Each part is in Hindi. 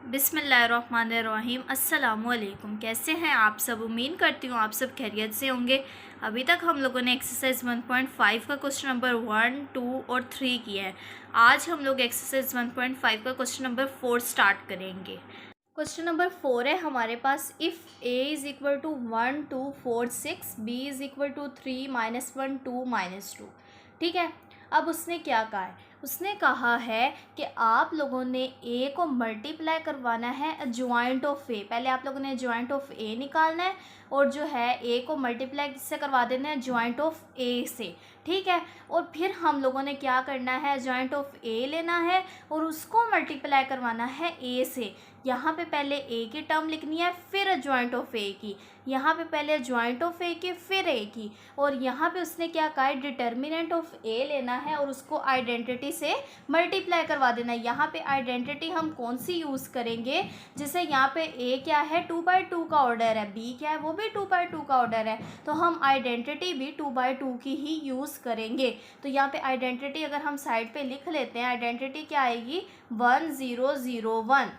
बिस्मिल्लाहिर्रहमानिर्रहीम। अस्सलामुअलैकुम। कैसे हैं आप सब? उम्मीद करती हूँ आप सब खैरियत से होंगे। अभी तक हम लोगों ने एक्सरसाइज 1.5 का क्वेश्चन नंबर 1, 2 और 3 किया है। आज हम लोग एक्सरसाइज 1.5 का क्वेश्चन नंबर 4 स्टार्ट करेंगे। क्वेश्चन नंबर 4 है हमारे पास, if A is equal to 1 2 4 6, B is equal to 3 -1 2 -2। ठीक है, अब उसने क्या कहा है? उसने कहा है कि आप लोगों ने ए को मल्टीप्लाई करवाना है ज्वाइंट ऑफ ए। पहले आप लोगों ने ज्वाइंट ऑफ ए निकालना है और जो है ए को मल्टीप्लाई किससे करवा देना है? ज्वाइंट ऑफ ए से। ठीक है, और फिर हम लोगों ने क्या करना है? ज्वाइंट ऑफ ए लेना है और उसको मल्टीप्लाई करवाना है ए से। यहाँ पे पहले ए की टर्म लिखनी है, फिर ज्वाइंट ऑफ ए की। यहाँ पे पहले ज्वाइंट ऑफ ए की, फिर ए की। और यहाँ पे उसने क्या कहा है? डिटर्मिनेंट ऑफ ए लेना है और उसको आइडेंटिटी से मल्टीप्लाई करवा देना है। यहाँ पे आइडेंटिटी हम कौन सी यूज़ करेंगे? जैसे यहाँ पे ए क्या है? 2/2 का ऑर्डर है, बी क्या है? वो भी 2/2 का ऑर्डर है, तो हम आइडेंटिटी भी 2/2 की ही यूज़ करेंगे। तो यहाँ पे आइडेंटिटी अगर हम साइड पे लिख लेते हैं, आइडेंटिटी क्या आएगी? 1 0 0 1।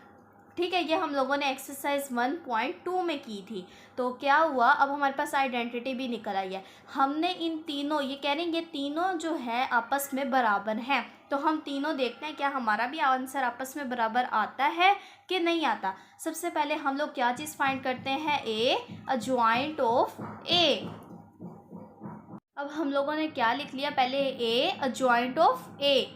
ठीक है, ये हम लोगों ने एक्सरसाइज 1.2 में की थी। तो क्या हुआ? अब हमारे पास आइडेंटिटी भी निकल आई है। हमने इन तीनों, ये कह रहे हैं ये तीनों जो है आपस में बराबर हैं, तो हम तीनों देखते हैं क्या हमारा भी आंसर आपस में बराबर आता है कि नहीं आता। सबसे पहले हम लोग क्या चीज़ फाइंड करते हैं? अ ज्वाइंट ऑफ ए। अब हम लोगों ने क्या लिख लिया? पहले अ ज्वाइंट ऑफ ए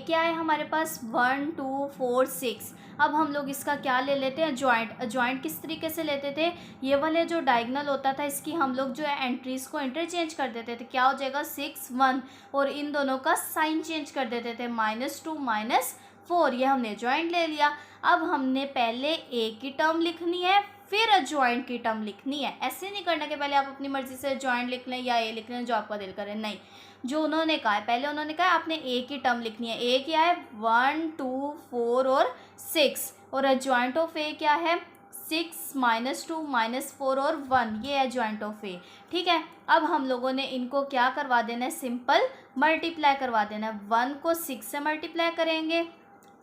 क्या है हमारे पास? 1 2 4 6। अब हम लोग इसका क्या ले लेते हैं? ज्वाइंट। ज्वाइंट किस तरीके से लेते थे? ये वाले जो डायगोनल होता था इसकी हम लोग जो है एंट्रीज को इंटरचेंज कर देते थे। क्या हो जाएगा? 6 1, और इन दोनों का साइन चेंज कर देते थे, -2 -4। ये हमने ज्वाइंट ले लिया। अब हमने पहले ए की टर्म लिखनी है, फिर ज्वाइंट की टर्म लिखनी है। ऐसे नहीं करना कि पहले आप अपनी मर्जी से ज्वाइंट लिख लें या ए लिख लें, जो आपका दिल करे। नहीं, जो उन्होंने कहा है, पहले उन्होंने कहा आपने ए की टर्म लिखनी है। ए क्या है? 1 2 4 और 6, और ज्वाइंट ऑफ ए क्या है? 6 -2 -4 और 1। ये है ज्वाइंट ऑफ ए। ठीक है, अब हम लोगों ने इनको क्या करवा देना है? सिंपल मल्टीप्लाई करवा देना है। 1 को 6 से मल्टीप्लाई करेंगे,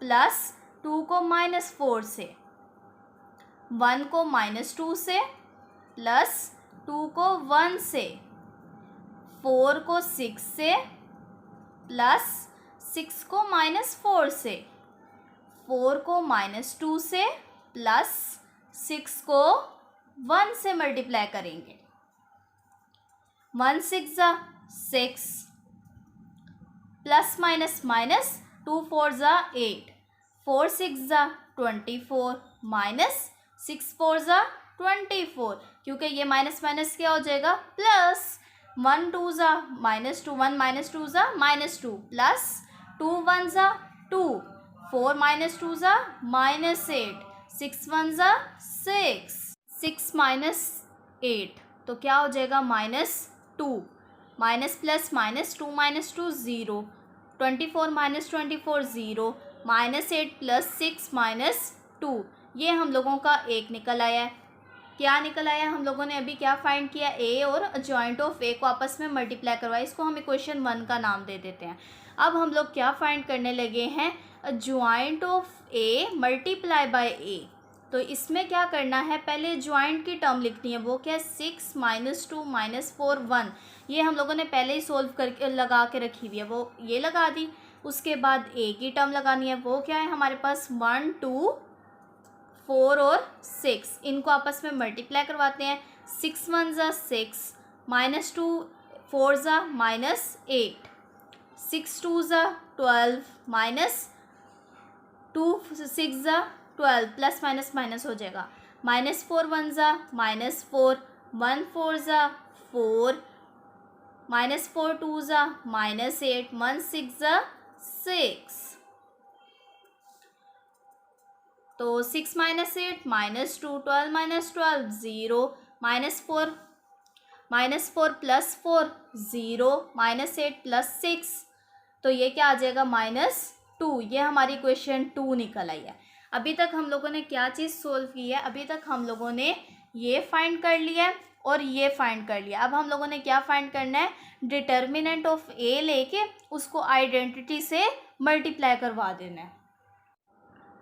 प्लस 2 को -4 से, 1 को -2 से, प्लस 2 को 1 से, 4 को 6 से, प्लस 6 को -4 से, 4 को -2 से, प्लस 6 को 1 से मल्टीप्लाई करेंगे। 1 6 ज़ा 6, प्लस माइनस माइनस 2 4 ज़ा 8, 4 6 ज़ा 24, माइनस 6 4 ज़ा 24, क्योंकि ये माइनस माइनस क्या हो जाएगा? प्लस। 1 2 ज़ा -2, 1 -2 ज़ा -2, प्लस 2 1 ज़ा 2, 4 -2 ज़ा -8, 6 1 ज़ा 6, 6 -8, तो क्या हो जाएगा? -2, माइनस प्लस -2 -2 0, 24 -24 0, -8 प्लस 6 -2। ये हम लोगों का एक निकल आया है। क्या निकल आया? हम लोगों ने अभी क्या फाइंड किया? ए और ज्वाइंट ऑफ ए को आपस में मल्टीप्लाई करवाया। इसको हम इक्वेशन 1 का नाम दे देते हैं। अब हम लोग क्या फाइंड करने लगे हैं? Joint of A multiply by A. तो इसमें क्या करना है? पहले ज्वाइंट की टर्म लिखनी है। वो क्या है? 6 -2 -4 1। ये हम लोगों ने पहले ही सोल्व करके लगा के रखी हुई है, वो ये लगा दी। उसके बाद ए की टर्म लगानी है। वो क्या है हमारे पास? 1 2 4 और 6, इनको आपस में मल्टीप्लाई करवाते हैं। 6 1 ज़ा 6, -2 4 ज़ा -8, 6 2 ज़ा 12, -2 6 ज़ा 12, प्लस माइनस माइनस हो जाएगा। -4 1 ज़ा -4, 1 4 ज़ा 4, -4 2 ज़ा -8, 1 6 ज़ा 6। तो 6 -8 -2, 12 -12 0, -4 प्लस 4 0, -8 प्लस 6, तो ये क्या आ जाएगा? -2। ये हमारी क्वेश्चन 2 निकल आई है। अभी तक हम लोगों ने क्या चीज़ सोल्व की है? अभी तक हम लोगों ने ये फाइंड कर लिया है और ये फाइंड कर लिया। अब हम लोगों ने क्या फाइंड करना है? डिटर्मिनेंट ऑफ ए लेके उसको आइडेंटिटी से मल्टीप्लाई करवा देना है।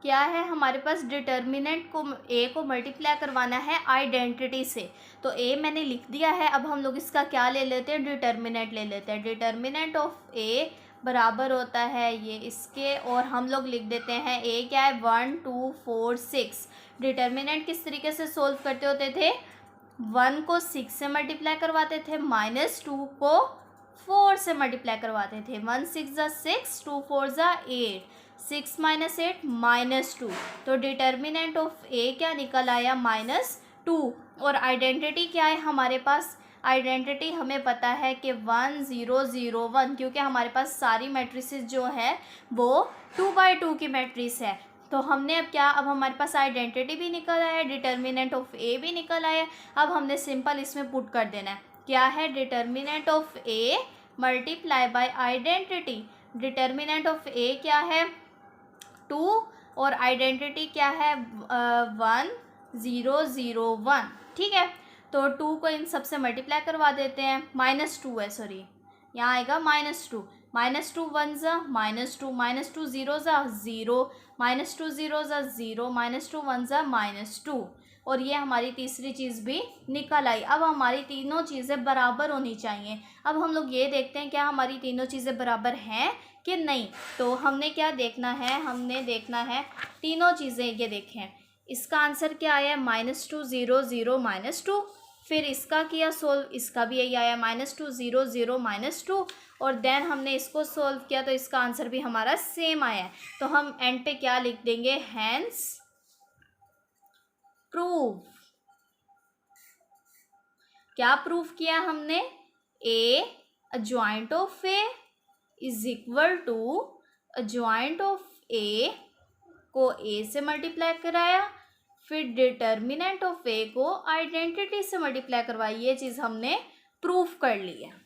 क्या है हमारे पास, डिटर्मिनेंट को ए को मल्टीप्लाई करवाना है आइडेंटिटी से। तो ए मैंने लिख दिया है, अब हम लोग इसका क्या ले लेते हैं, डिटर्मिनेंट ले लेते हैं। डिटर्मिनेंट ऑफ ए बराबर होता है ये इसके, और हम लोग लिख देते हैं ए क्या है, 1 2 4 6। डिटर्मिनेंट किस तरीके से सोल्व करते होते थे, 1 को 6 से मल्टीप्लाई करवाते थे, -2 को 4 से मल्टीप्लाई करवाते थे। 1 6 ज़ा 6, 2 4 ज़ा 8, 6 - 8 -2। तो डिटर्मिनेंट ऑफ ए क्या निकल आया, -2। और आइडेंटिटी क्या है हमारे पास, आइडेंटिटी हमें पता है कि 1 0 0 1, क्योंकि हमारे पास सारी मैट्रिसेस जो है वो 2x2 की मैट्रिक्स है। तो हमने अब क्या, अब हमारे पास आइडेंटिटी भी निकल आया, डिटर्मिनेंट ऑफ ए भी निकल आया। अब हमने सिंपल इसमें पुट कर देना है, क्या है, determinant of A multiply by identity. Determinant of A क्या है, 2, और आइडेंटिटी क्या है, 1 0 0 1। ठीक है, तो 2 को इन सबसे मल्टीप्लाई करवा देते हैं, -2 है, सॉरी यहाँ आएगा -2, -2 1 ज़ा -2, -2 0 ज़ा 0, -2 0 ज़ा 0, -2 1 ज़ा -2। और ये हमारी तीसरी चीज़ भी निकल आई। अब हमारी तीनों चीज़ें बराबर होनी चाहिए। अब हम लोग ये देखते हैं क्या हमारी तीनों चीज़ें बराबर हैं कि नहीं। तो हमने क्या देखना है, हमने देखना है तीनों चीज़ें, ये देखें इसका आंसर क्या आया, -2 0 0 -2। फिर इसका किया सोल्व, इसका भी यही आया, -2 0 0 -2। और देन हमने इसको सोल्व किया तो इसका आंसर भी हमारा सेम आया है। तो हम एंड पे क्या लिख देंगे, हैंस प्रूव। क्या प्रूव किया हमने, A adjoint of A is equal to adjoint of A को ए से मल्टीप्लाई कराया, फिर डिटर्मिनेंट ऑफ ए को आइडेंटिटी से मल्टीप्लाई करवाई। ये चीज़ हमने प्रूफ कर ली है।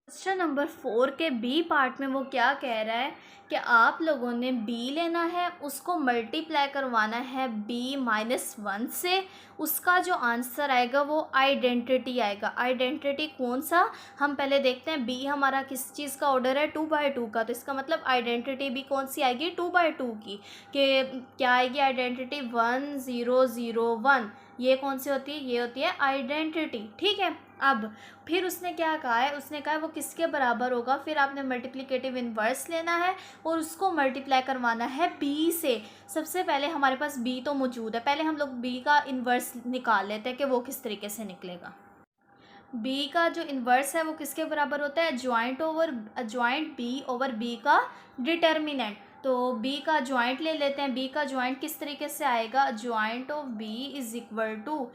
क्वेश्चन नंबर 4 के बी पार्ट में वो क्या कह रहा है कि आप लोगों ने बी लेना है, उसको मल्टीप्लाई करवाना है b-1 से। उसका जो आंसर आएगा वो आइडेंटिटी आएगा। आइडेंटिटी कौन सा, हम पहले देखते हैं। बी हमारा किस चीज़ का ऑर्डर है, 2x2 का, तो इसका मतलब आइडेंटिटी भी कौन सी आएगी, 2x2 की। कि क्या आएगी आइडेंटिटी, 1 0 0 1। ये कौन सी होती है, ये होती है आइडेंटिटी। ठीक है, अब फिर उसने क्या कहा है, उसने कहा है वो किसके बराबर होगा, फिर आपने मल्टीप्लिकेटिव इन्वर्स लेना है और उसको मल्टीप्लाई करवाना है बी से। सबसे पहले हमारे पास बी तो मौजूद है, पहले हम लोग बी का इन्वर्स निकाल लेते हैं कि वो किस तरीके से निकलेगा। बी का जो इन्वर्स है वो किसके बराबर होता है, ज्वाइंट बी ओवर बी का डिटर्मिनेंट। तो बी का ज्वाइंट ले लेते हैं। बी का ज्वाइंट किस तरीके से आएगा, joint of B is equal to,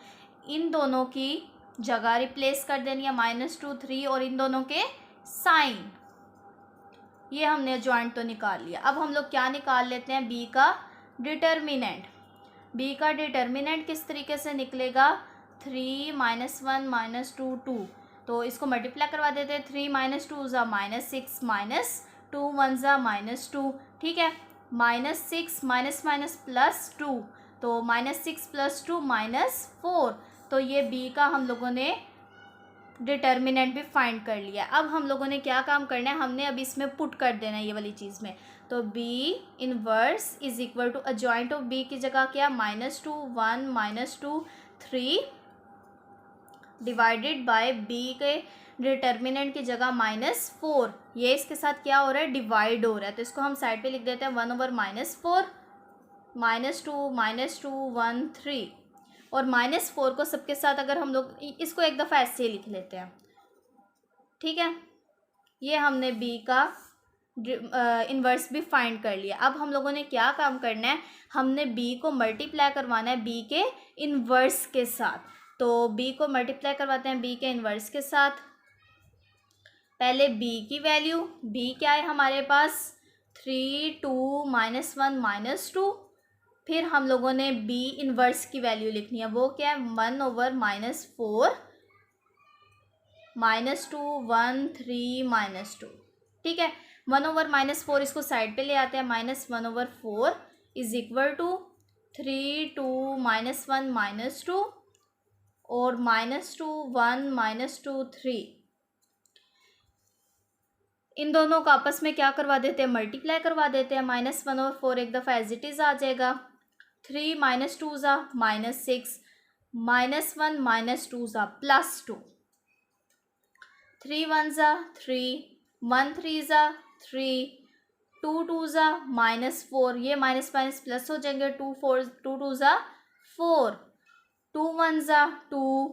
इन दोनों की जगह रिप्लेस कर देनी है, -2 3, और इन दोनों के साइन। ये हमने ज्वाइंट तो निकाल लिया। अब हम लोग क्या निकाल लेते हैं, बी का डिटर्मिनेंट। बी का डिटर्मिनेंट किस तरीके से निकलेगा, 3 -1 -2 2। तो इसको मल्टीप्लाई करवा देते हैं, 3 - 2 ज़ा -6, -2 1 ज़ा -2। ठीक है, -6 +2, तो -6 + 2 -4। तो ये बी का हम लोगों ने डिटर्मिनेंट भी फाइंड कर लिया। अब हम लोगों ने क्या काम करना है, हमने अब इसमें पुट कर देना है ये वाली चीज़ में। तो B inverse is equal to adjoint of B की जगह क्या, -2 1 -2 3 डिवाइडेड बाय बी के डिटर्मिनेंट की जगह -4। ये इसके साथ क्या हो रहा है, डिवाइड हो रहा है। तो इसको हम साइड पे लिख देते हैं, 1/-4 -2 1 3। और -4 को सबके साथ अगर हम लोग इसको एक दफ़ा ऐसे ही लिख लेते हैं। ठीक है, ये हमने बी का इन्वर्स भी फाइंड कर लिया। अब हम लोगों ने क्या काम करना है, हमने बी को मल्टीप्लाई करवाना है बी के इन्वर्स के साथ। तो बी को मल्टीप्लाई करवाते हैं बी के इन्वर्स के साथ। पहले बी की वैल्यू, बी क्या है हमारे पास, 3 2 -1 -2। फिर हम लोगों ने बी इन्वर्स की वैल्यू लिखनी है, वो क्या है, 1/-4 -2 1 3 -2। ठीक है, 1/-4 इसको साइड पे ले आते हैं, -1/4 इज इक्वल टू 3 2 -1 -2 और -2 1 -2 3। इन दोनों को आपस में क्या करवा देते हैं, मल्टीप्लाई करवा देते हैं। -1 और 4 एक दफ़ा एज इट इज़ आ जाएगा। 3 - 2 ज़ा -6, -1 - 2 ज़ा +2, 3 1 ज़ा 3, 1 3 ज़ा 3, 2 2 ज़ा -4, ये माइनस माइनस प्लस हो जाएंगे। 2 2 ज़ा 4, 2 1 ज़ा 2,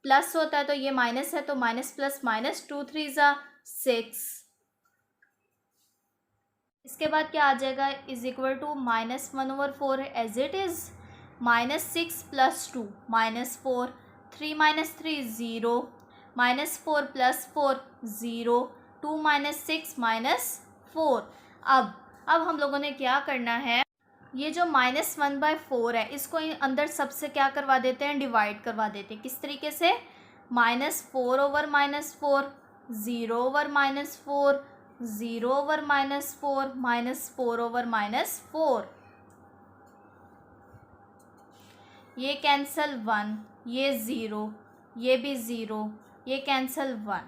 प्लस होता है तो ये माइनस है तो माइनस प्लस माइनस, 2 3 ज़ा 6। इसके बाद क्या आ जाएगा, is equal to -1/4 as it is, -6 + 2 -4, 3 - 3 0, -4 + 4 0, 2 - 6 -4। अब हम लोगों ने क्या करना है, ये जो -1/4 है इसको अंदर सबसे क्या करवा देते हैं, डिवाइड करवा देते हैं। किस तरीके से, -4/-4, 0/-4, 0/-4, -4/-4। ये कैंसल 1, ये 0, ये भी 0, ये कैंसल 1,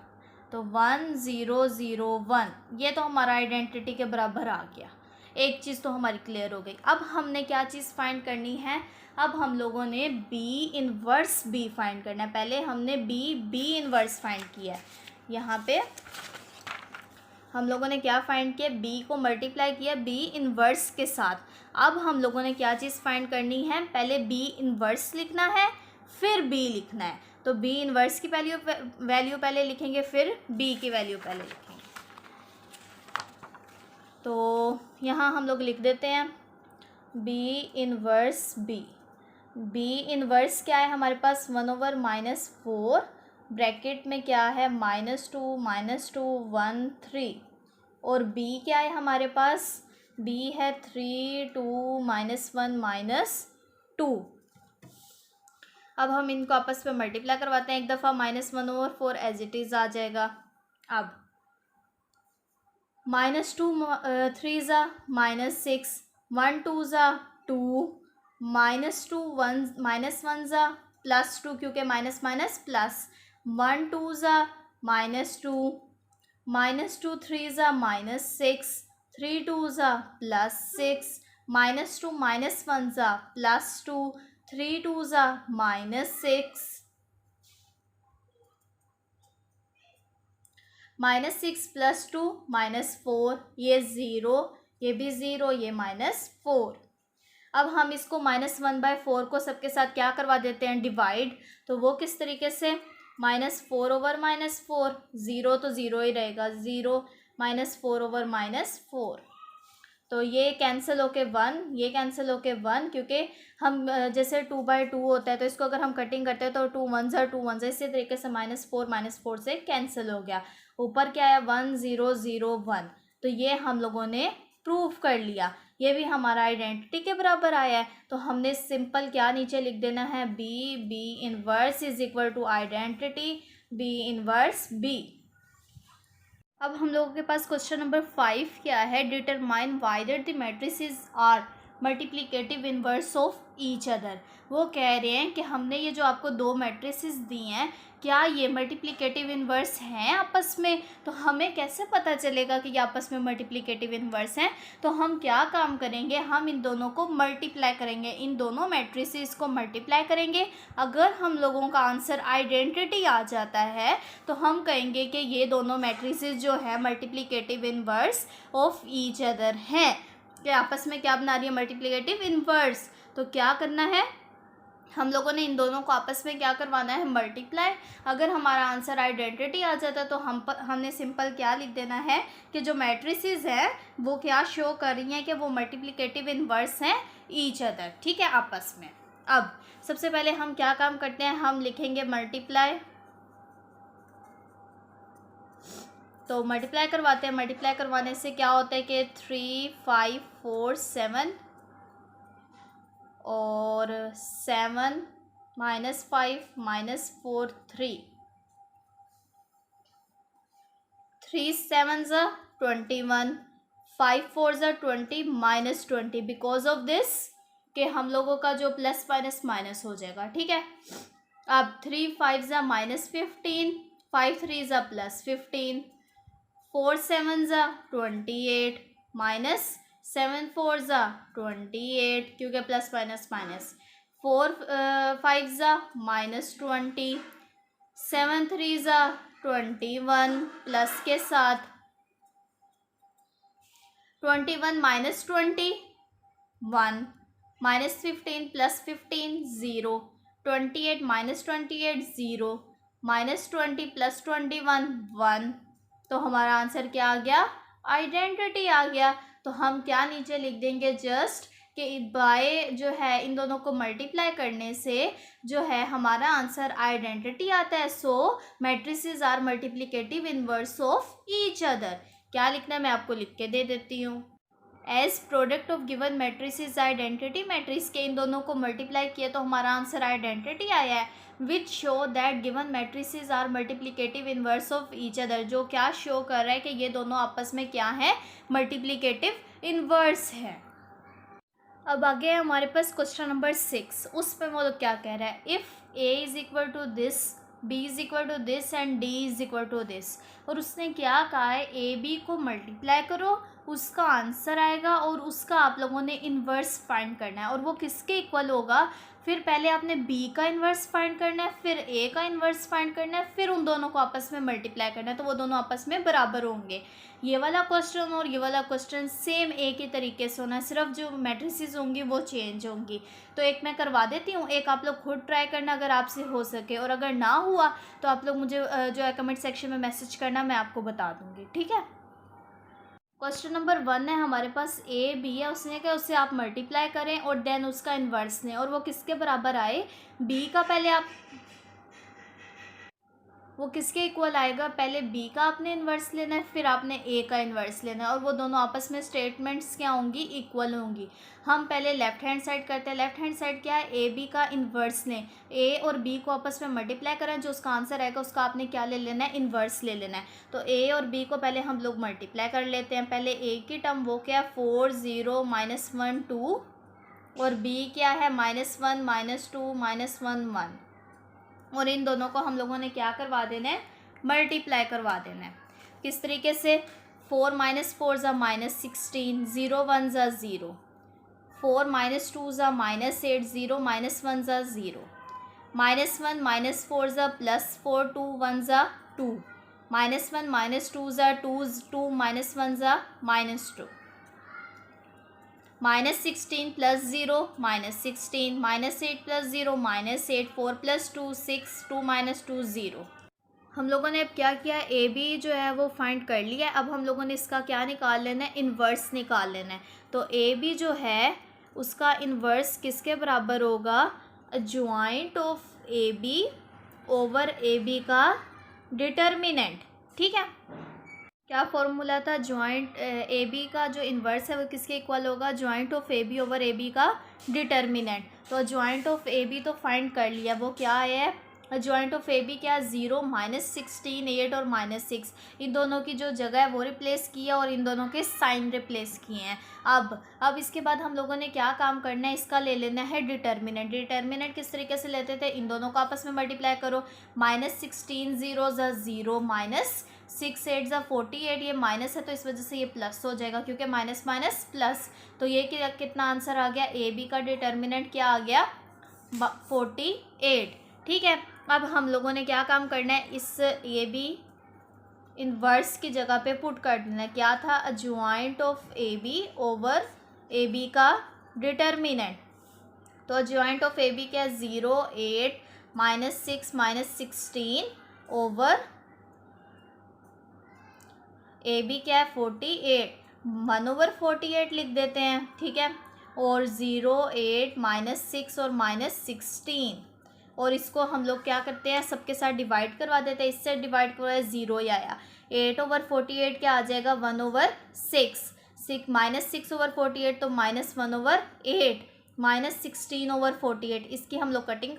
तो 1 0 0 1, ये तो हमारा आइडेंटिटी के बराबर आ गया। एक चीज़ तो हमारी क्लियर हो गई। अब हमने क्या चीज़ फाइंड करनी है, अब हम लोगों ने बी इनवर्स बी फाइंड करना है। पहले हमने बी इनवर्स फाइंड किया है। यहाँ पे हम लोगों ने क्या फाइंड किया, बी को मल्टीप्लाई किया बी इनवर्स के साथ। अब हम लोगों ने क्या चीज़ फाइंड करनी है, पहले बी इनवर्स लिखना है फिर बी लिखना है। तो बी इनवर्स की वैल्यू पहले लिखेंगे, फिर बी की वैल्यू पहले लिखेंगे। तो यहाँ हम लोग लिख देते हैं बी इनवर्स बी इनवर्स क्या है हमारे पास, 1/-4, ब्रैकेट में क्या है, -2 -2 1 3, और b क्या है हमारे पास, b है 3 2 -1 -2। अब हम इनको आपस में मल्टीप्लाई करवाते हैं एक दफ़ा, -1/4 एज इट इज़ आ जाएगा। अब -2 3 ज़ा -6, 1 2 ज़ा 2, -2 1 ज़ा +2, क्योंकि माइनस माइनस प्लस, 1 2 ज़ा -2, -2 3 ज़ा -6, 3 2 ज़ा +6, -2 -1 ज़ा +2, 3 2 ज़ा -6, -6 + 2 -4, ये 0, ये भी 0, ये -4। अब हम इसको -1/4 को सबके साथ क्या करवा देते हैं, डिवाइड। तो वो किस तरीके से, -4/-4, 0 तो 0 ही रहेगा, 0 -4/-4, तो ये कैंसिल होके 1, ये कैंसिल होके 1, क्योंकि हम जैसे 2/2 होता है तो इसको अगर हम कटिंग करते हैं तो 2 1 ज़ा 2 1 ज़ा, इसी तरीके से -4 से कैंसिल हो गया। ऊपर क्या है, 1 0 0 1, तो ये हम लोगों ने प्रूव कर लिया, ये भी हमारा आइडेंटिटी के बराबर आया है। तो हमने सिंपल क्या नीचे लिख देना है, B inverse is equal to identity B inverse B. अब हम लोगों के पास क्वेश्चन नंबर 5 क्या है, determine whether the matrices are multiplicative inverse of each other. वो कह रहे हैं कि हमने ये जो आपको दो मैट्रिसेस दी हैं, क्या ये मल्टीप्लिकेटिव इनवर्स हैं आपस में, तो हमें कैसे पता चलेगा कि ये आपस में मल्टीप्लिकेटिव इनवर्स हैं। तो हम क्या काम करेंगे, हम इन दोनों को मल्टीप्लाई करेंगे, इन दोनों मैट्रिसेस को मल्टीप्लाई करेंगे। अगर हम लोगों का आंसर आइडेंटिटी आ जाता है तो हम कहेंगे कि ये दोनों मैट्रिसेस जो है multiplicative inverse of each other हैं, कि आपस में क्या बना रही है, मल्टीप्लिकेटिव इनवर्स। तो क्या करना है, हम लोगों ने इन दोनों को आपस में क्या करवाना है, मल्टीप्लाई। अगर हमारा आंसर आइडेंटिटी आ जाता है तो हमने सिंपल क्या लिख देना है कि जो मैट्रिसेस हैं वो क्या शो कर रही हैं कि वो मल्टीप्लिकेटिव इनवर्स हैं ईच अदर, ठीक है, आपस में। अब सबसे पहले हम क्या काम करते हैं, हम लिखेंगे मल्टीप्लाई। तो मल्टीप्लाई करवाते हैं, मल्टीप्लाई करवाने से क्या होता है कि 3 5 4 7 और 7 -5 -4 3, 3 7 ज़ा 21, 5 4 ज़ा 20 -20, बिकॉज ऑफ दिस कि हम लोगों का जो प्लस माइनस माइनस हो जाएगा, ठीक है। अब 3 5 ज़ा -15, 5 3 ज़ा +15, 4 7 ज़ा 28 माइनस 7 4 ज़ा 28 क्योंकि प्लस माइनस माइनस 4 5 ज़ा -20 7 3 ज़ा 21 प्लस के साथ 21 माइनस 21 -15 प्लस 15 0 28 माइनस 28 0 -20 प्लस 21 1। तो हमारा आंसर क्या आ गया? आइडेंटिटी आ गया। तो हम क्या नीचे लिख देंगे जस्ट कि बाय जो है इन दोनों को मल्टीप्लाई करने से जो है हमारा आंसर आइडेंटिटी आता है। So matrices are multiplicative inverse of each other. क्या लिखना है मैं आपको लिख के दे देती हूँ। As product of given matrices identity matrix के इन दोनों को मल्टीप्लाई किया तो हमारा आंसर आइडेंटिटी आया है। Which show that given matrices are multiplicative inverse of each other. जो क्या शो कर रहा है कि ये दोनों आपस में क्या है? मल्टीप्लिकेटिव इनवर्स है। अब आगे है हमारे पास क्वेश्चन नंबर 6। उस पर वो लोग क्या कह रहा है? If A is equal to this, B is equal to this and D is equal to this. और उसने क्या कहा है? ए बी को मल्टीप्लाई करो, उसका आंसर आएगा और उसका आप लोगों ने इन्वर्स फाइंड करना है। और वो किसके इक्वल होगा? फिर पहले आपने बी का इन्वर्स फाइंड करना है, फिर ए का इन्वर्स फाइंड करना है, फिर उन दोनों को आपस में मल्टीप्लाई करना है तो वो दोनों आपस में बराबर होंगे। ये वाला क्वेश्चन और ये वाला क्वेश्चन सेम एक ही तरीके से होना है, सिर्फ जो मैट्रिसेस होंगी वो चेंज होंगी। तो एक मैं करवा देती हूँ, एक आप लोग खुद ट्राई करना अगर आपसे हो सके, और अगर ना हुआ तो आप लोग मुझे जो है कमेंट सेक्शन में मैसेज करना, मैं आपको बता दूँगी। ठीक है। क्वेश्चन नंबर 1 है हमारे पास, ए बी है, उसने क्या उससे आप मल्टीप्लाई करें और देन उसका इन्वर्स लें और वो किसके बराबर आए? बी का पहले आप वो किसके इक्वल आएगा? पहले बी का आपने इन्वर्स लेना है, फिर आपने ए का इन्वर्स लेना है और वो दोनों आपस में स्टेटमेंट्स क्या होंगी? इक्वल होंगी। हम पहले लेफ्ट हैंड साइड करते हैं। लेफ्ट हैंड साइड क्या है? ए बी का इन्वर्स लें, ए और बी को आपस में मल्टीप्लाई करें, जो उसका आंसर आएगा उसका आपने क्या ले लेना है? इन्वर्स ले लेना है। तो ए और बी को पहले हम लोग मल्टीप्लाई कर लेते हैं। पहले ए की टर्म वो क्या है? 4 0 -1 2 और बी क्या है? -1 -2 -1 1। और इन दोनों को हम लोगों ने क्या करवा देना है? मल्टीप्लाई करवा देना है। किस तरीके से? 4 - 4 ज़ा -16 0 1 ज़ा 0 4 - 2 ज़ा -8 0 -1 ज़ा 0 -1 -4 ज़ा +4 2 1 ज़ा 2 -1 -2 ज़ा 2 2 -1 ज़ा -2 -16 + 0 -16 -8 + 0 -8 4 + 2 6 2 -2 0। हम लोगों ने अब क्या किया? ए बी जो है वो फाइंड कर लिया है। अब हम लोगों ने इसका क्या निकाल लेना है? इन्वर्स निकाल लेना है। तो ए बी जो है उसका इन्वर्स किसके बराबर होगा? Joint of A B over A B का डिटर्मिनेंट। ठीक है। क्या फॉर्मूला था? ज्वाइंट ए बी का जो इन्वर्स है वो किसके इक्वल होगा? Joint of A B over A B का डिटर्मिनेंट। तो ज्वाइंट ऑफ ए बी तो फाइंड कर लिया, वो क्या है? ज्वाइंट ऑफ ए बी क्या? 0 -16 8 और -6, इन दोनों की जो जगह है वो रिप्लेस की है और इन दोनों के साइन रिप्लेस किए हैं। अब इसके बाद हम लोगों ने क्या काम करना है? इसका ले लेना है डिटर्मिनेंट। डिटर्मिनेंट किस तरीके से लेते थे? इन दोनों को आपस में मल्टीप्लाई करो। -16 0 ज़ा 0 -6 8 ज़ा 48, ये माइनस है तो इस वजह से ये प्लस हो जाएगा क्योंकि माइनस माइनस प्लस। तो ये कितना आंसर आ गया? ए बी का डिटर्मिनेंट क्या आ गया? 48। ठीक है। अब हम लोगों ने क्या काम करना है? इस ए बी इन्वर्स की जगह पे पुट कर देना है। क्या था? Joint of A B over A B का डिटर्मिनेंट। तो ज्वाइंट ऑफ ए बी क्या? 0 8 -6 -16 ओवर ए बी क्या है? 48 1/48 लिख देते हैं। ठीक है। और 0 8 -6 और -16, और इसको हम लोग क्या करते हैं? सबके साथ डिवाइड करवा देते हैं। इससे डिवाइड करवाया 0 ही आया। 8/48 क्या आ जाएगा? 1/6 -6/48 तो -1/8 -16/48। इसकी हम लोग कटिंग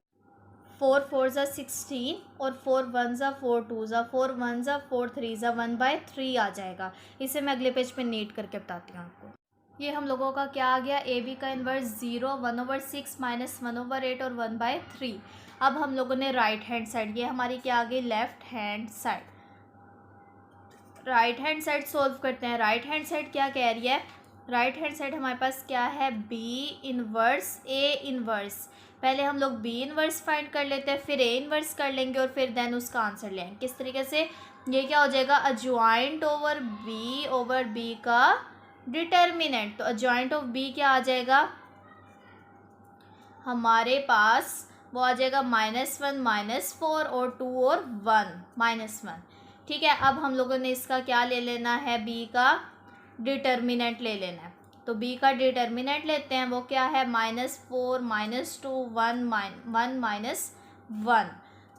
4 4 ज़ा 16 और 4 1 ज़ा 4 2 ज़ा 4 1 ज़ा 4 3 ज़ा 1/3 आ जाएगा। इसे मैं अगले पेज पे नीट करके बताती हूँ आपको। ये हम लोगों का क्या आ गया? ए बी का इन्वर्स 0 1/6 -1/8 और 1/3। अब हम लोगों ने राइट हैंड साइड, ये हमारी क्या आ गई? Left hand side. Right hand side solve करते हैं। राइट हैंड साइड क्या कह रही है, राइट हैंड साइड हमारे पास क्या है, बी इनवर्स ए इनवर्स। पहले हम लोग बी इनवर्स फाइंड कर लेते हैं, फिर ए इनवर्स कर लेंगे और फिर देन उसका आंसर लेंगे। किस तरीके से, ये क्या हो जाएगा, अज्वाइंट ओवर बी का डिटर्मिनेंट। तो अज्वाइंट ऑफ बी क्या आ जाएगा हमारे पास, वो आ जाएगा -1 -4 और 2 और 1 -1। ठीक है, अब हम लोगों ने इसका क्या ले लेना है, बी का डिटर्मिनेंट ले लेना है। तो बी का डिटर्मिनेंट लेते हैं, वो क्या है -4 -2 1 -1।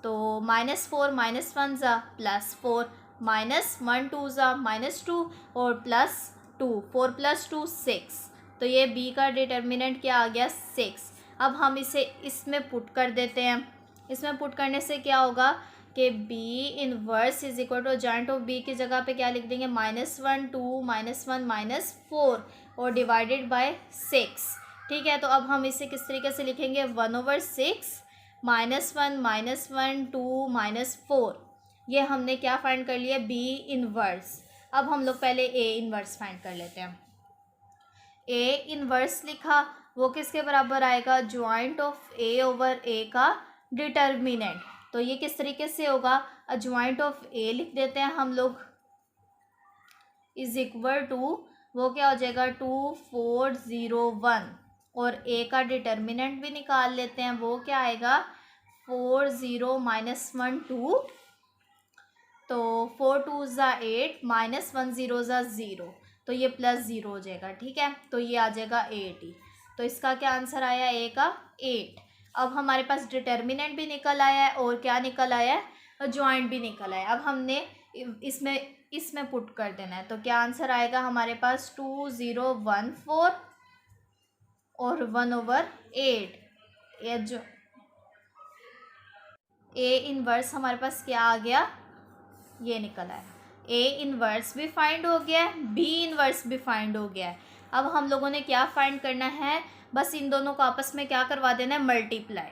तो -4 -1 ज़ा +4 -1 2 ज़ा -2 और +2 4 + 2 6। तो ये बी का डिटर्मिनेंट क्या आ गया 6। अब हम इसे इसमें पुट कर देते हैं। इसमें पुट करने से क्या होगा कि B inverse is equal to joint of B की जगह पे क्या लिख देंगे, -1 2 -1 -4 और डिवाइडेड बाय 6। ठीक है, तो अब हम इसे किस तरीके से लिखेंगे, 1/6 -1 -1 2 -4। ये हमने क्या फाइंड कर लिया, बी इनवर्स। अब हम लोग पहले ए इनवर्स फाइंड कर लेते हैं। ए इनवर्स लिखा, वो किसके बराबर आएगा, ज्वाइंट ऑफ ए ओवर ए का डिटर्मिनेंट। तो ये किस तरीके से होगा, ज्वाइंट ऑफ ए लिख देते हैं हम लोग, इज इक्वल टू, वो क्या हो जाएगा 2 4 0 1 और ए का डिटर्मिनेंट भी निकाल लेते हैं, वो क्या आएगा 4 0 -1 2। तो 4 2 ज़ा 8 -1 0 ज़ा 0, तो ये +0 हो जाएगा। ठीक है, तो ये आ जाएगा 8 ही। तो इसका क्या आंसर आया, ए का 8। अब हमारे पास डिटर्मिनेंट भी निकल आया है और क्या निकल आया है, ज्वाइंट भी निकल आया है। अब हमने इसमें पुट कर देना है। तो क्या आंसर आएगा हमारे पास 2 0 1 4 और 1/8। ये जो ए इनवर्स हमारे पास क्या आ गया, ये निकल आया। ए इनवर्स भी फाइंड हो गया है, बी इनवर्स भी फाइंड हो गया है। अब हम लोगों ने क्या फाइंड करना है, बस इन दोनों को आपस में क्या करवा देना है, मल्टीप्लाई।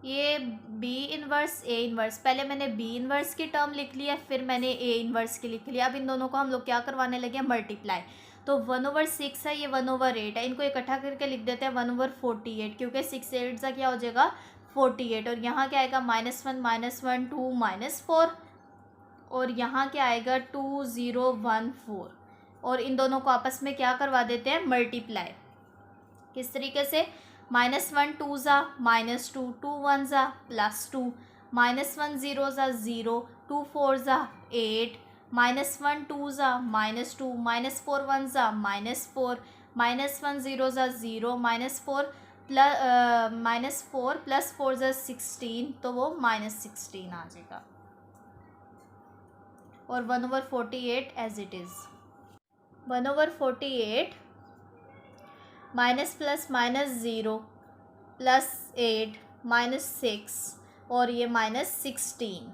ये बी इनवर्स ए इनवर्स, पहले मैंने बी इनवर्स की टर्म लिख लिया, फिर मैंने ए इनवर्स की लिख लिया। अब इन दोनों को हम लोग क्या करवाने लगे, मल्टीप्लाई। तो 1/6 है, ये 1/8 है, इनको इकट्ठा करके लिख देते हैं 1/48, क्योंकि 6 8 का क्या हो जाएगा 48। और यहाँ क्या आएगा -1 -1 2 -4 और यहाँ क्या आएगा 2 0 1 4। और इन दोनों को आपस में क्या करवा देते हैं, मल्टीप्लाई। किस तरीके से, -1 2 ज़ा -2 2 1 ज़ा +2 -1 0 ज़ा 0 2 4 ज़ा 8 -1 2 ज़ा -2 -4 1 ज़ा -4 -1 0 ज़ा 0 -4 + 4 ज़ा 16, तो वो -16 आ जाएगा। और 1/48 एज इट इज़, 1/48 -+-0 +8 -6 और ये -16।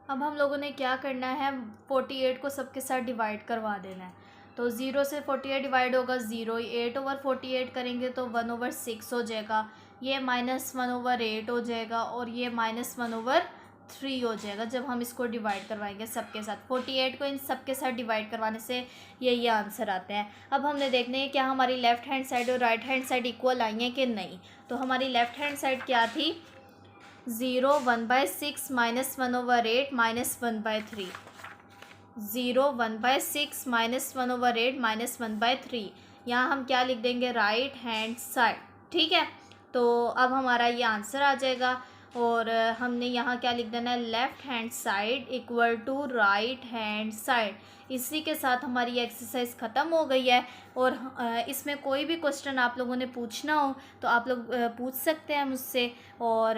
अब हम लोगों ने क्या करना है, 48 को सबके साथ डिवाइड करवा देना है। तो 0 से 48 डिवाइड होगा 0, 8/48 करेंगे तो 1/6 हो जाएगा, ये -1/8 हो जाएगा और ये -1/3 हो जाएगा जब हम इसको डिवाइड करवाएंगे सबके साथ। 48 को इन सबके साथ डिवाइड करवाने से ये आंसर आते हैं। अब हमने देखना है क्या हमारी लेफ़्ट हैंड साइड और राइट हैंड साइड इक्वल आई हैं कि नहीं। तो हमारी लेफ़्ट हैंड साइड क्या थी, 0 1/6 -1/8 -1/3, 0 1/6 -1/8 -1/3। यहाँ हम क्या लिख देंगे, राइट हैंड साइड। ठीक है, तो अब हमारा ये आंसर आ जाएगा। और हमने यहाँ क्या लिख देना है, left hand side equal to right hand side. इसी के साथ हमारी ये एक्सरसाइज ख़त्म हो गई है। और इसमें कोई भी क्वेश्चन आप लोगों ने पूछना हो तो आप लोग पूछ सकते हैं मुझसे। और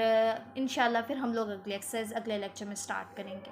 इंशाल्लाह फिर हम लोग अगली एक्सरसाइज अगले लेक्चर में स्टार्ट करेंगे।